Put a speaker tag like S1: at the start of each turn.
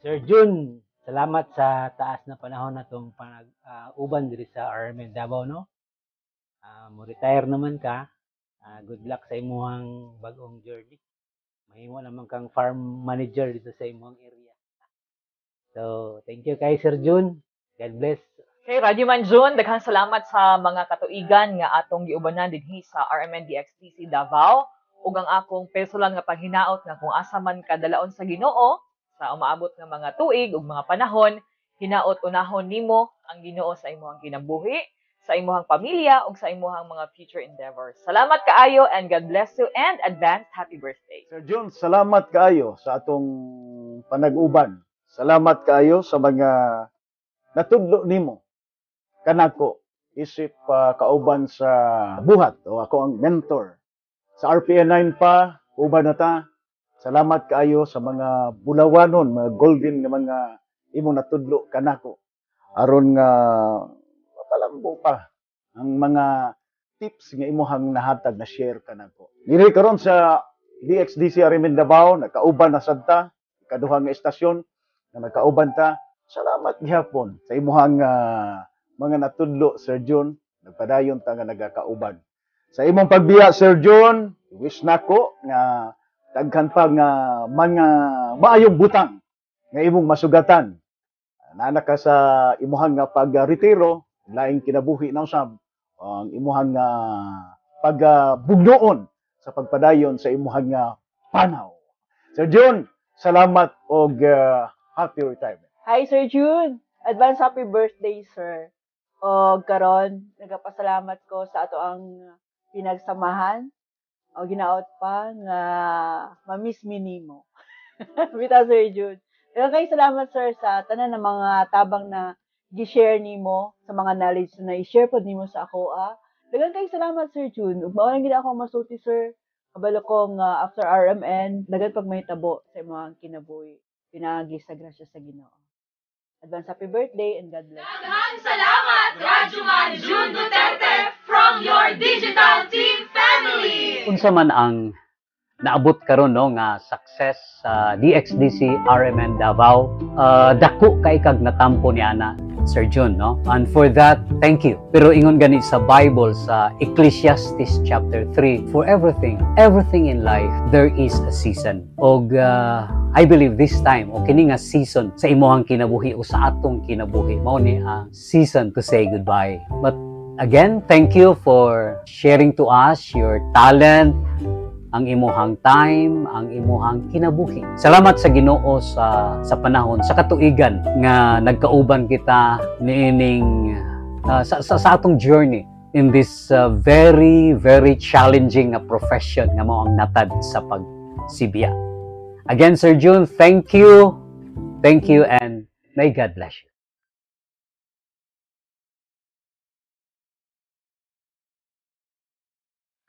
S1: Sir Jun, salamat sa taas na panahon na itong uban diri sa RMN Davao, no? Mo retire naman ka. Good luck sa imuhang bagong journey. Mahimo naman kang farm manager dito sa imuhang area. So, thank you kay Sir Jun. God bless.
S2: Okay, Radyo Man Jun, daghang salamat sa mga katuigan nga atong giubanan dinhi sa RMN DXTC Davao ug ang akong personal nga paghinaot nga kung asa man kadalaon sa Ginoo sa umaabot nga mga tuig ug mga panahon, hinaot unahon nimo ang Ginoo sa imong kinabuhi, sa imong pamilya ug sa imong mga future endeavors. Salamat kaayo and God bless you and advance happy birthday.
S3: Sir Jun, salamat kaayo sa atong panag-uban. Salamat kaayo sa mga natudlo nimo kanako isip kauban sa buhat o ako ang mentor. Sa RPN 9 pa, uban na ta. Salamat kaayo sa mga bulawanon, mga golden nga mga imo natudlo kanako. Aron nga mapalambo pa ang mga tips nga imuhang nahatag na share kanako. Diri karon sa DXDC RMN Davao, nakauban na sad ta, ikaduha nga estasyon na nakauban ta. Salamat gihapon sa imuhang mga natudlo, Sir Jun. Nagpadayon ta nga nagakauban. Sa imong pagbiya, Sir Jun, wish nako nga daghan pa nga mga maayong butang nga imong masugatan. Nana ka sa imuhang nga pag-retiro, laing kinabuhi na usab ang imuhang pagbugnoon sa pagpadayon sa imuhang panaw. Sir Jun, salamat og happy retirement.
S4: Hi, Sir Jun! Advance happy birthday, sir. O karon, nagapasalamat ko sa ato ang pinagsamahan. O ginaot pa nga mamiss mi nimo. Bita, Sir Jun. Daghang kay salamat, sir, sa tanan ng mga tabang na gi-share nimo, sa mga knowledge na i-share pod nimo sa ako. Daghang kay salamat, Sir Jun. Ug mao lang gid ako masulti, sir. Kabalo ko nga after RMN, daghan pag may tabo sa imong kinabuhi. Pinagi sa grasya sa Ginoo. Advance happy birthday and God bless.
S5: Daghang salamat, Rajuman Jun Duterte from your digital team family!
S6: Unsa man ang naabot karon no nga success sa DXDC RMN Davao, dako kay kag natampo ni ana Sir Jun, no? And for that, thank you. Pero ingon gani sa Bible sa Ecclesiastes chapter 3, for everything in life there is a season. Og I believe this time o kini nga season sa imong kinabuhi o sa atong kinabuhi mao ni ang season to say goodbye. But again, thank you for sharing to us your talent, ang imuhang time, ang imuhang kinabuhi. Salamat sa Ginoo sa panahon, sa katuigan nga nagkauban kita niining sa atong journey in this very, very challenging profession nga mao ang natad sa pagsibiya. Again, Sir Jun, thank you, and may God bless you.